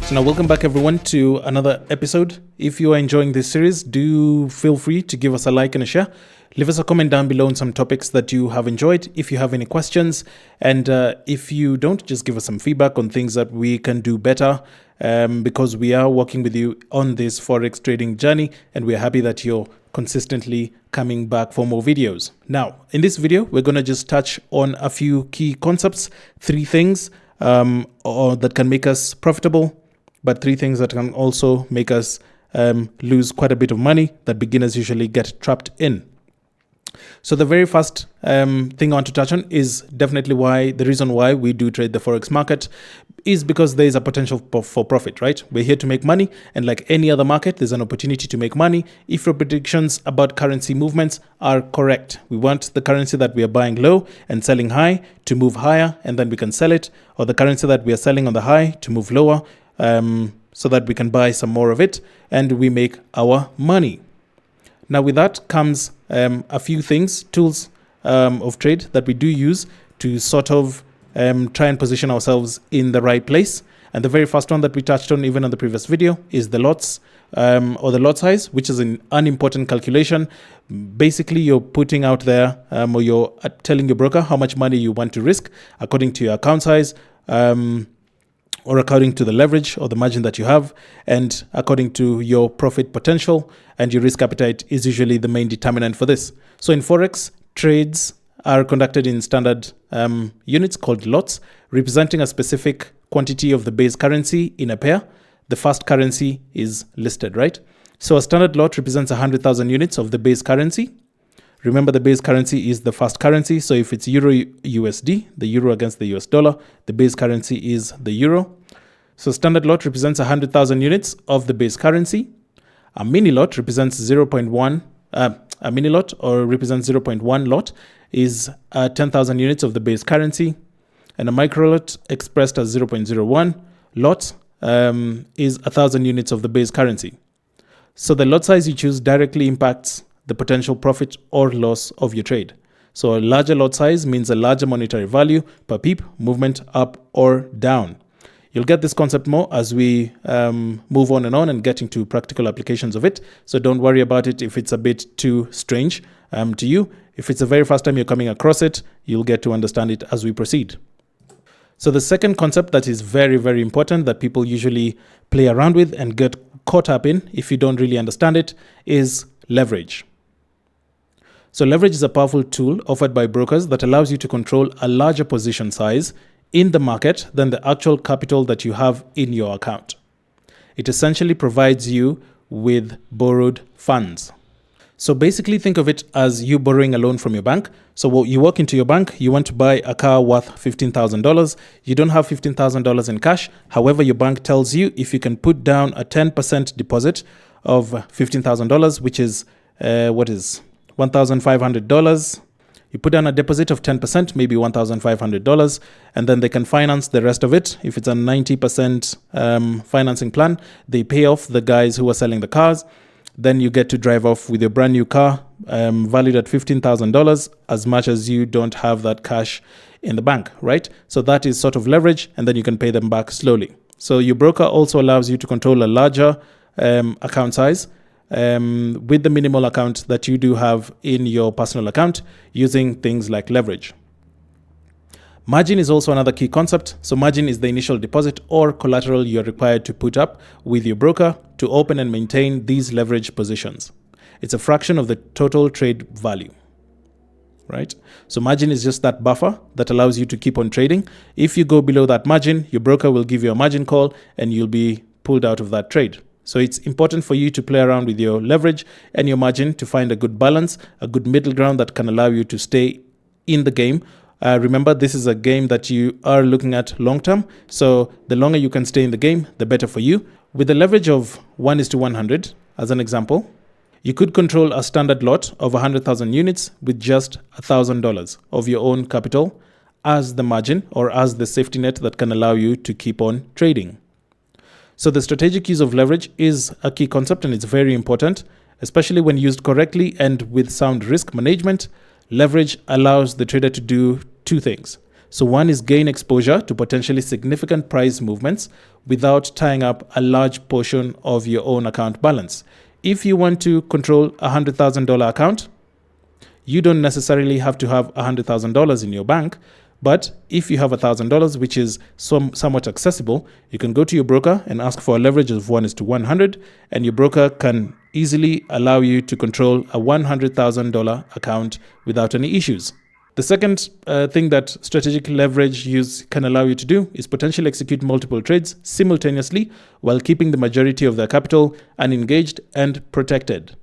So now welcome back everyone to another episode. If you are enjoying this series, do feel free to give us a like and a share. Leave us a comment down below on some topics that you have enjoyed. If you have any questions, and if you don't, just give us some feedback on things that we can do better, because we are working with you on this Forex trading journey, and we're happy that you're consistently coming back for more videos. Now, in this video, we're going to just touch on a few key concepts, 3 things that can make us profitable, but 3 things that can also make us lose quite a bit of money that beginners usually get trapped in. So the very first thing I want to touch on is definitely the reason why we do trade the Forex market is because there is a potential for profit, right? We're here to make money, and like any other market, there's an opportunity to make money if your predictions about currency movements are correct. We want the currency that we are buying low and selling high to move higher, and then we can sell it, or the currency that we are selling on the high to move lower, so that we can buy some more of it and we make our money. Now with that comes a few tools of trade that we do use to sort of try and position ourselves in the right place. And the very first one that we touched on even on the previous video is the lots, or the lot size, which is an unimportant calculation. Basically, you're putting out there, or you're telling your broker how much money you want to risk according to your account size, or according to the leverage or the margin that you have, and according to your profit potential, and your risk appetite is usually the main determinant for this. So in Forex, trades are conducted in standard units called lots, representing a specific quantity of the base currency in a pair. The first currency is listed, right? So a standard lot represents 100,000 units of the base currency. Remember, the base currency is the first currency. So if it's Euro USD, the euro against the US dollar, the base currency is the euro. So standard lot represents 100,000 units of the base currency. A mini lot represents 0.1. A mini lot or represents 0.1 lot is 10,000 units of the base currency. And a micro lot expressed as 0.01 lot is 1,000 units of the base currency. So the lot size you choose directly impacts the potential profit or loss of your trade. So a larger lot size means a larger monetary value per pip, movement up or down. You'll get this concept more as we move on and get into practical applications of it. So don't worry about it if it's a bit too strange to you. If it's the very first time you're coming across it, you'll get to understand it as we proceed. So the second concept that is very, very important that people usually play around with and get caught up in if you don't really understand it is leverage. So leverage is a powerful tool offered by brokers that allows you to control a larger position size in the market than the actual capital that you have in your account. It essentially provides you with borrowed funds. So basically think of it as you borrowing a loan from your bank. So you walk into your bank, you want to buy a car worth $15,000. You don't have $15,000 in cash. However, your bank tells you if you can put down a 10% deposit of $15,000, which is $1,500. You put down a deposit of 10%, maybe $1,500, and then they can finance the rest of it. If it's a 90% financing plan, they pay off the guys who are selling the cars. Then you get to drive off with your brand new car valued at $15,000, as much as you don't have that cash in the bank, right? So that is sort of leverage, and then you can pay them back slowly. So your broker also allows you to control a larger account size, with the minimal account that you do have in your personal account, using things like leverage. Margin is also another key concept. So margin is the initial deposit or collateral you're required to put up with your broker to open and maintain these leverage positions. It's a fraction of the total trade value, right? So margin is just that buffer that allows you to keep on trading. If you go below that margin, your broker will give you a margin call and you'll be pulled out of that trade. So it's important for you to play around with your leverage and your margin to find a good balance, a good middle ground that can allow you to stay in the game. Remember, this is a game that you are looking at long term. So the longer you can stay in the game, the better for you. With a leverage of 1:100, as an example, you could control a standard lot of 100,000 units with just $1,000 of your own capital as the margin or as the safety net that can allow you to keep on trading. So the strategic use of leverage is a key concept, and it's very important, especially when used correctly and with sound risk management. Leverage allows the trader to do 2 things. So one is gain exposure to potentially significant price movements without tying up a large portion of your own account balance. If you want to control a $100,000 account, you don't necessarily have to have $100,000 in your bank. But if you have $1,000, which is somewhat accessible, you can go to your broker and ask for a leverage of 1:100, and your broker can easily allow you to control a $100,000 account without any issues. The second thing that strategic leverage use can allow you to do is potentially execute multiple trades simultaneously while keeping the majority of their capital unengaged and protected.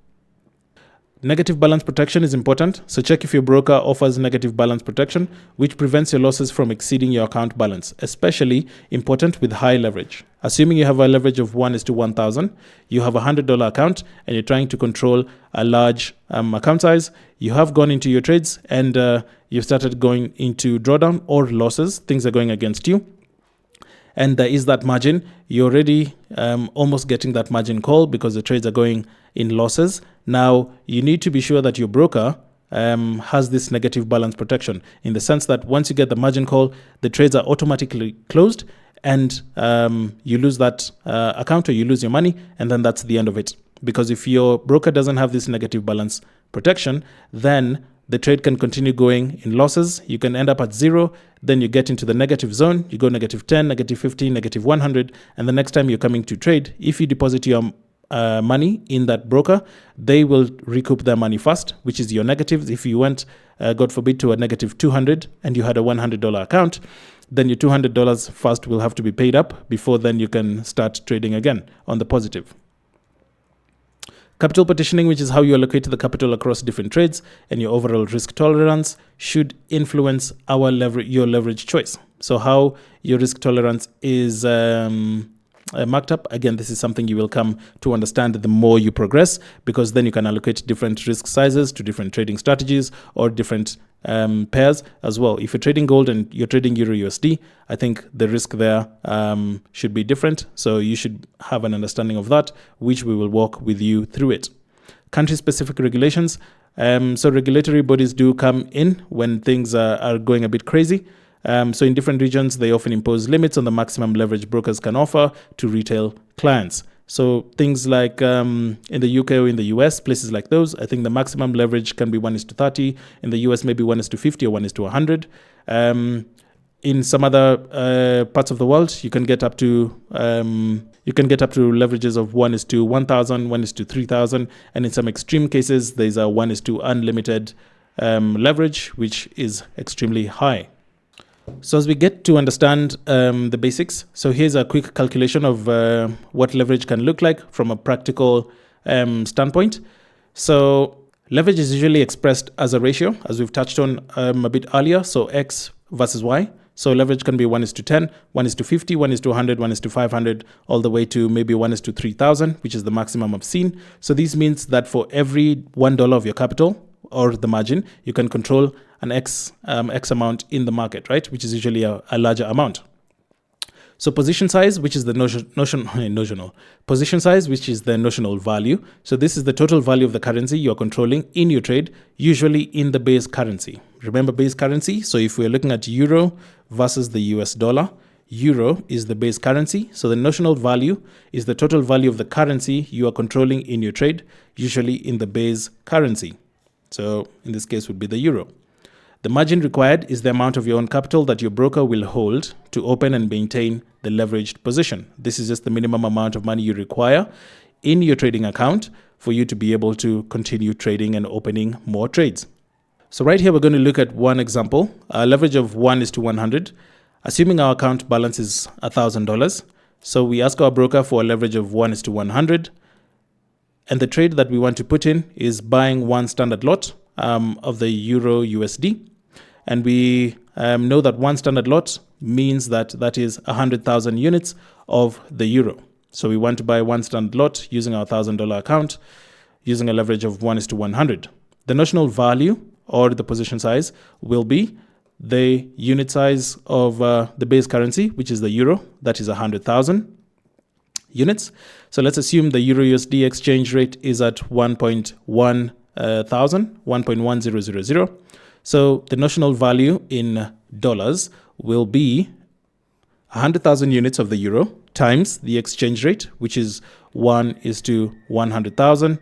Negative balance protection is important, so check if your broker offers negative balance protection, which prevents your losses from exceeding your account balance, especially important with high leverage. Assuming you have a leverage of 1:1,000, you have a $100 account and you're trying to control a large account size, you have gone into your trades and you've started going into drawdown or losses, things are going against you. And there is that margin, you're already almost getting that margin call because the trades are going in losses. Now, you need to be sure that your broker has this negative balance protection in the sense that once you get the margin call, the trades are automatically closed and you lose that account or you lose your money, and then that's the end of it. Because if your broker doesn't have this negative balance protection, then the trade can continue going in losses. You can end up at zero. Then you get into the negative zone. You go -10, -15, -100. And the next time you're coming to trade, if you deposit your money in that broker, they will recoup their money fast, which is your negatives. If you went, God forbid, to a -200 and you had a $100 account, then your $200 first will have to be paid up before then you can start trading again on the positive. Capital partitioning, which is how you allocate the capital across different trades and your overall risk tolerance, should influence your leverage choice. So how your risk tolerance is marked up, again, this is something you will come to understand the more you progress, because then you can allocate different risk sizes to different trading strategies or different pairs as well. If you're trading gold and you're trading Euro USD, I think the risk there should be different. So you should have an understanding of that, which we will walk with you through it. Country-specific regulations. So regulatory bodies do come in when things are going a bit crazy. So in different regions, they often impose limits on the maximum leverage brokers can offer to retail clients. So things like in the UK or in the US, places like those, I think the maximum leverage can be 1:30. In the US, maybe 1:50 or 1:100. In some other parts of the world, you can get up to leverages of 1:1,000, 1:3,000, and in some extreme cases, there's a 1:2 unlimited leverage, which is extremely high. So as we get to understand the basics, so here's a quick calculation of what leverage can look like from a practical standpoint. So leverage is usually expressed as a ratio, as we've touched on a bit earlier. So X versus Y. So leverage can be 1:10, 1:50, 1:100, 1:500, all the way to maybe 1:3,000, which is the maximum I've seen. So this means that for every $1 of your capital or the margin, you can control an X amount in the market, right? Which is usually a larger amount. So position size, which is the notional position size, which is the notional value. So this is the total value of the currency you are controlling in your trade, usually in the base currency. Remember base currency. So if we're looking at euro versus the US dollar, euro is the base currency. So the notional value is the total value of the currency you are controlling in your trade, usually in the base currency. So in this case would be the euro. The margin required is the amount of your own capital that your broker will hold to open and maintain the leveraged position. This is just the minimum amount of money you require in your trading account for you to be able to continue trading and opening more trades. So right here, we're going to look at one example, a leverage of 1:100, assuming our account balance is $1,000. So we ask our broker for a leverage of 1:100. And the trade that we want to put in is buying one standard lot of the Euro USD. And we know that one standard lot means that is 100,000 units of the euro. So we want to buy one standard lot using our $1,000 account, using a leverage of 1:100. The notional value or the position size will be the unit size of the base currency, which is the euro, that is 100,000 units. So let's assume the Euro USD exchange rate is at 1.1000. So the notional value in will be 100,000 units of the euro times the exchange rate, which is 1:100,000.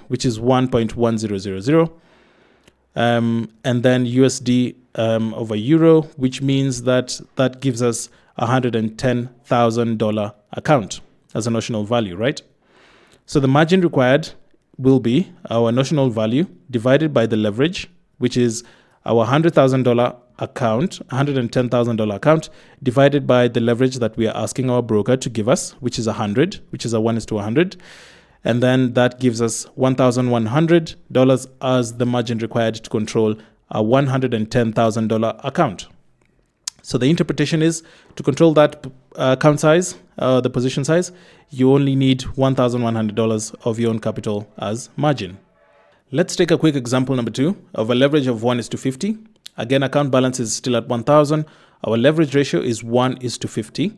Which is 1.1000. And then USD over euro, which means that gives us $110,000 account as a notional value, right? So the margin required will be our notional value divided by the leverage, which is our $100,000 account, $110,000 account, divided by the leverage that we are asking our broker to give us, which is 100, which is a 1:100. And then that gives us $1,100 as the margin required to control a $110,000 account. So the interpretation is, to control that account size, the position size, you only need $1,100 of your own capital as margin. Let's take a quick example number 2 of a leverage of 1:50. Again, account balance is still at 1,000. Our leverage ratio is 1:50.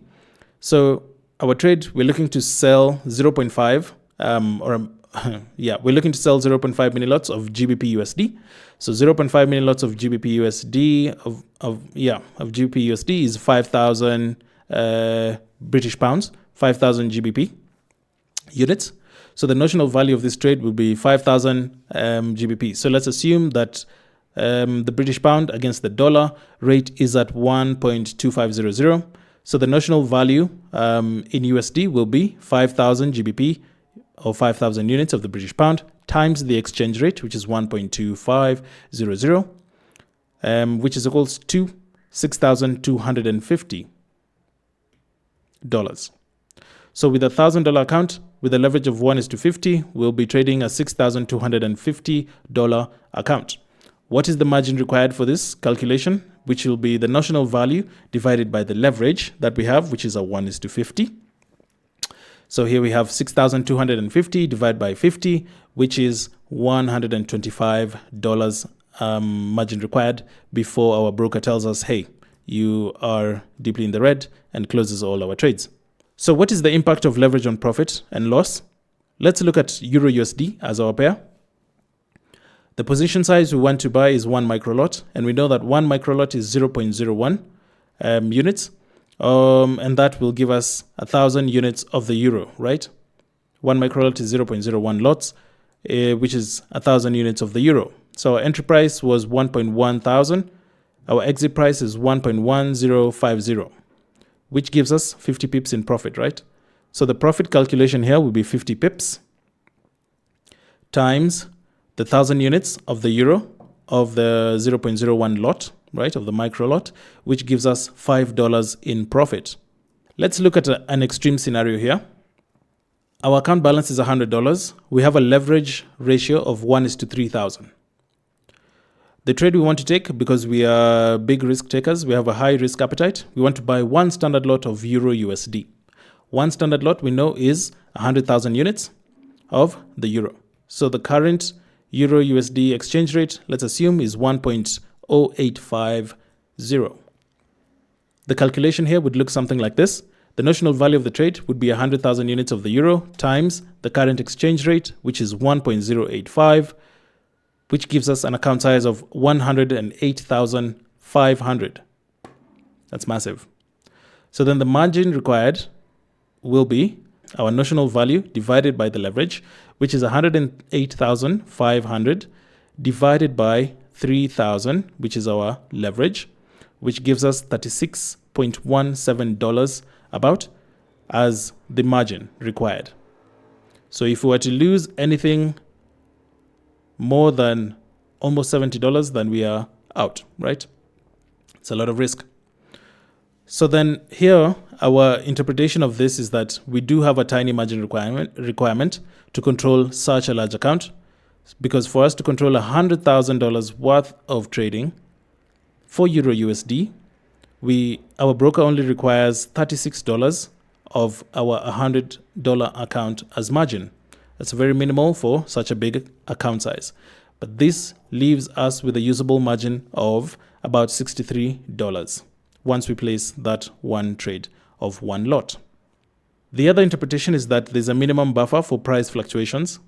So our trade, we're looking to sell 0.5 we're looking to sell 0.5 million lots of GBP USD. So 0.5 million lots of GBP USD of GBP USD is 5,000 British pounds, 5,000 GBP units. So the notional value of this trade will be 5,000 GBP. So let's assume that the British pound against the dollar rate is at 1.2500. So the notional value in USD will be 5,000 GBP or 5,000 units of the British pound times the exchange rate, which is 1.2500, which is equals to $6,250. So with a $1,000 account, with a leverage of 1:50, we'll be trading a $6,250 account. What is the margin required for this calculation? Which will be the notional value divided by the leverage that we have, which is a 1:50. So here we have 6,250 divided by 50, which is $125 margin required before our broker tells us, hey, you are deeply in the red, and closes all our trades. So what is the impact of leverage on profit and loss? Let's look at Euro USD as our pair. The position size we want to buy is 1 microlot, and we know that 1 microlot is 0.01 units. And that will give us 1,000 units of the euro, right? 1 microlot is 0.01 lots, which is 1,000 units of the euro. So our entry price was 1.1 thousand. Our exit price is 1.1050, which gives us 50 pips in profit, right? So the profit calculation here will be 50 pips times the 1,000 units of the euro of the 0.01 lot, right, of the micro lot, which gives us $5 in profit. Let's look at an extreme scenario here. Our account balance is $100. We have a leverage ratio of 1:3,000. The trade we want to take, because we are big risk takers, we have a high risk appetite. We want to buy one standard lot of Euro USD. One standard lot we know is 100,000 units of the euro. So the current Euro USD exchange rate, let's assume, is 1.0850. The calculation here would look something like this. The notional value of the trade would be 100,000 units of the euro times the current exchange rate, which is 1.085, which gives us an account size of 108,500. That's massive. So then the margin required will be our notional value divided by the leverage, which is 108,500 divided by 3,000, which is our leverage, which gives us $36.17 about as the margin required. So if we were to lose anything more than almost $70, then we are out, right? It's a lot of risk. So then here, our interpretation of this is that we do have a tiny margin requirement to control such a large account, because for us to control $100,000 worth of trading for Euro USD, our broker only requires $36 of our $100 account as margin. That's very minimal for such a big account size. But this leaves us with a usable margin of about $63 once we place that one trade of one lot. The other interpretation is that there's a minimum buffer for price fluctuations,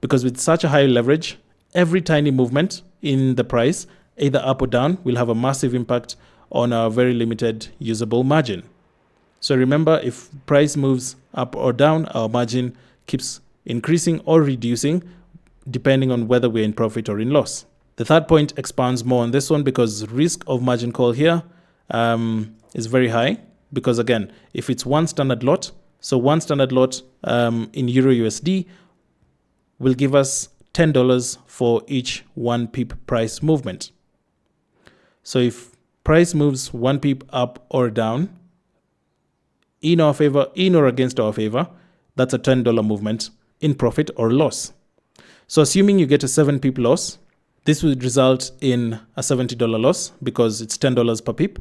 because with such a high leverage, every tiny movement in the price, either up or down, will have a massive impact on our very limited usable margin. So remember, if price moves up or down, our margin keeps increasing or reducing depending on whether we're in profit or in loss. The third point expounds more on this one because risk of margin call here is very high, because again, if it's one standard lot, so one standard lot in Euro USD will give us $10 for each 1 pip price movement. So if price moves 1 pip up or down, in our favor, in or against our favor, that's a $10 movement in profit or loss. So assuming you get a 7 pip loss, this would result in a $70 loss because it's $10 per pip.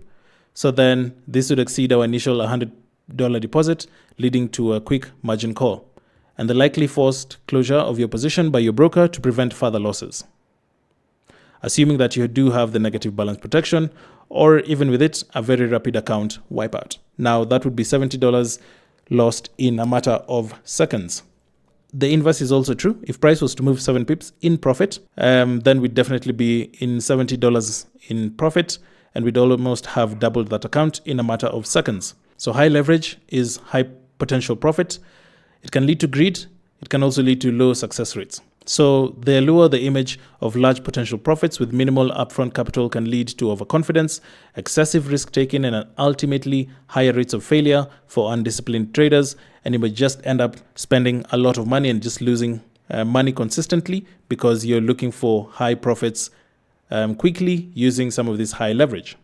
So then this would exceed our initial $100 deposit, leading to a quick margin call and the likely forced closure of your position by your broker to prevent further losses. Assuming that you do have the negative balance protection, or even with it, a very rapid account wipeout. Now that would be $70 lost in a matter of seconds. The inverse is also true. If price was to move 7 pips in profit, then we'd definitely be in $70 in profit, and we'd almost have doubled that account in a matter of seconds. So high leverage is high potential profit. It can lead to greed. It can also lead to low success rates. So the allure, the image of large potential profits with minimal upfront capital can lead to overconfidence, excessive risk-taking, and ultimately higher rates of failure for undisciplined traders. And you may just end up spending a lot of money and just losing money consistently because you're looking for high profits quickly using some of this high leverage.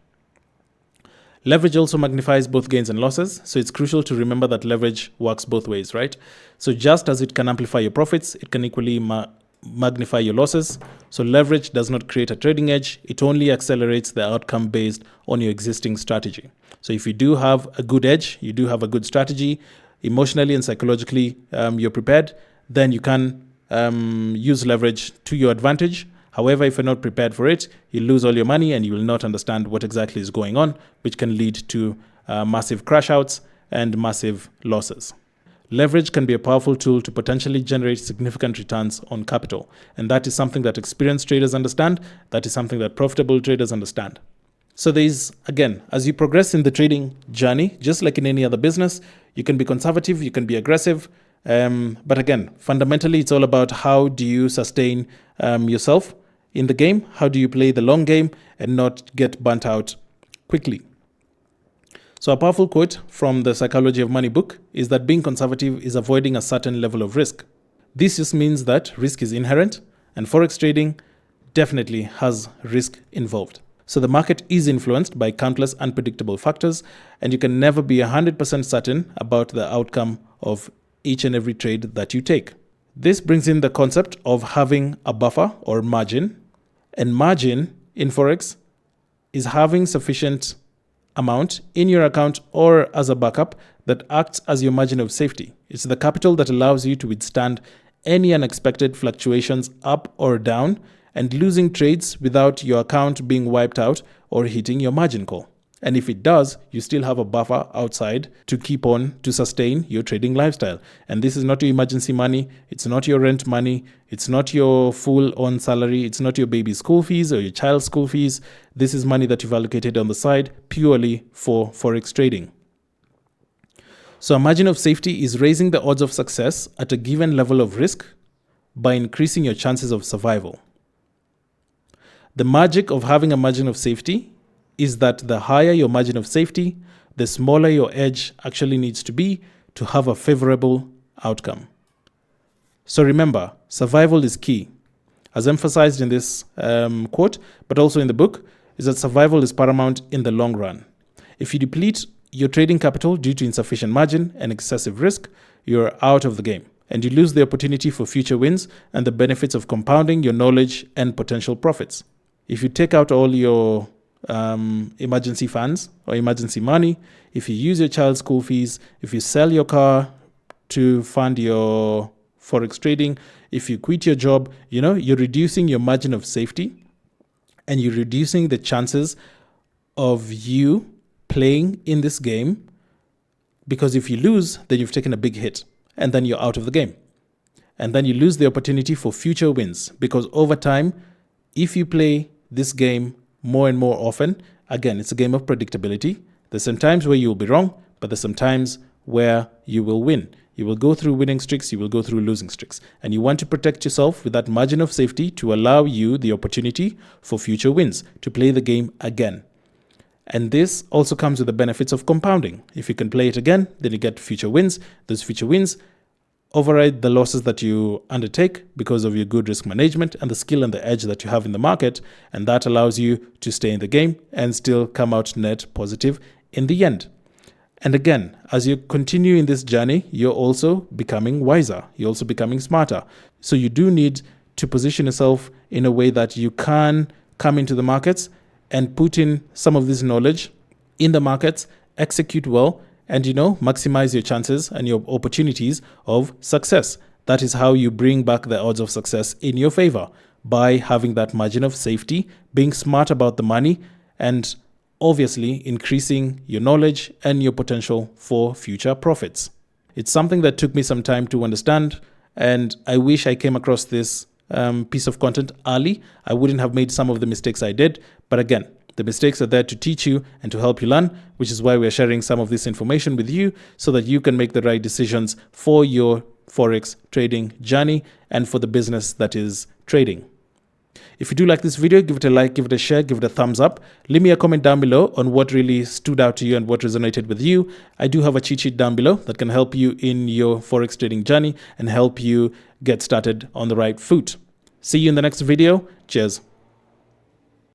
Leverage also magnifies both gains and losses, so it's crucial to remember that leverage works both ways, right? So just as it can amplify your profits, it can equally magnify your losses. So leverage does not create a trading edge, it only accelerates the outcome based on your existing strategy. So if you do have a good edge, you do have a good strategy, emotionally and psychologically you're prepared, then you can use leverage to your advantage. However, if you're not prepared for it, you lose all your money and you will not understand what exactly is going on, which can lead to massive crash outs and massive losses. Leverage can be a powerful tool to potentially generate significant returns on capital. And that is something that experienced traders understand. That is something that profitable traders understand. So there's, again, as you progress in the trading journey, just like in any other business, you can be conservative, you can be aggressive. But again, fundamentally, it's all about how do you sustain yourself in the game? How do you play the long game and not get burnt out quickly? So a powerful quote from the Psychology of Money book is that being conservative is avoiding a certain level of risk. This just means that risk is inherent, and Forex trading definitely has risk involved. So the market is influenced by countless unpredictable factors, and you can never be 100% certain about the outcome of each and every trade that you take. This brings in the concept of having a buffer or margin. And margin in Forex is having sufficient amount in your account or as a backup that acts as your margin of safety. It's the capital that allows you to withstand any unexpected fluctuations up or down and losing trades without your account being wiped out or hitting your margin call. And if it does, you still have a buffer outside to keep on to sustain your trading lifestyle. And this is not your emergency money. It's not your rent money. It's not your full-on salary. It's not your baby's school fees or your child's school fees. This is money that you've allocated on the side purely for Forex trading. So a margin of safety is raising the odds of success at a given level of risk by increasing your chances of survival. The magic of having a margin of safety is that the higher your margin of safety, the smaller your edge actually needs to be to have a favorable outcome. So remember, survival is key. As emphasized in this quote, but also in the book, is that survival is paramount in the long run. If you deplete your trading capital due to insufficient margin and excessive risk, you're out of the game, and you lose the opportunity for future wins and the benefits of compounding your knowledge and potential profits. If you take out all your emergency funds or emergency money, if you use your child's school fees, if you sell your car to fund your Forex trading, if you quit your job, you're reducing your margin of safety and you're reducing the chances of you playing in this game, because if you lose, then you've taken a big hit and then you're out of the game. And then you lose the opportunity for future wins, because over time, if you play this game more and more often. Again, it's a game of predictability. There's some times where you'll be wrong, but there's some times where you will win. You will go through winning streaks, you will go through losing streaks. And you want to protect yourself with that margin of safety to allow you the opportunity for future wins, to play the game again. And this also comes with the benefits of compounding. If you can play it again, then you get future wins. Those future wins override the losses that you undertake because of your good risk management and the skill and the edge that you have in the market. And that allows you to stay in the game and still come out net positive in the end. And again, as you continue in this journey, you're also becoming wiser. You're also becoming smarter. So you do need to position yourself in a way that you can come into the markets and put in some of this knowledge in the markets, execute well, and, maximize your chances and your opportunities of success. That is how you bring back the odds of success in your favor, by having that margin of safety, being smart about the money, and obviously increasing your knowledge and your potential for future profits. It's something that took me some time to understand, and I wish I came across this piece of content early. I wouldn't have made some of the mistakes I did. But again, the mistakes are there to teach you and to help you learn, which is why we're sharing some of this information with you so that you can make the right decisions for your Forex trading journey and for the business that is trading. If you do like this video, give it a like, give it a share, give it a thumbs up. Leave me a comment down below on what really stood out to you and what resonated with you. I do have a cheat sheet down below that can help you in your Forex trading journey and help you get started on the right foot. See you in the next video. Cheers.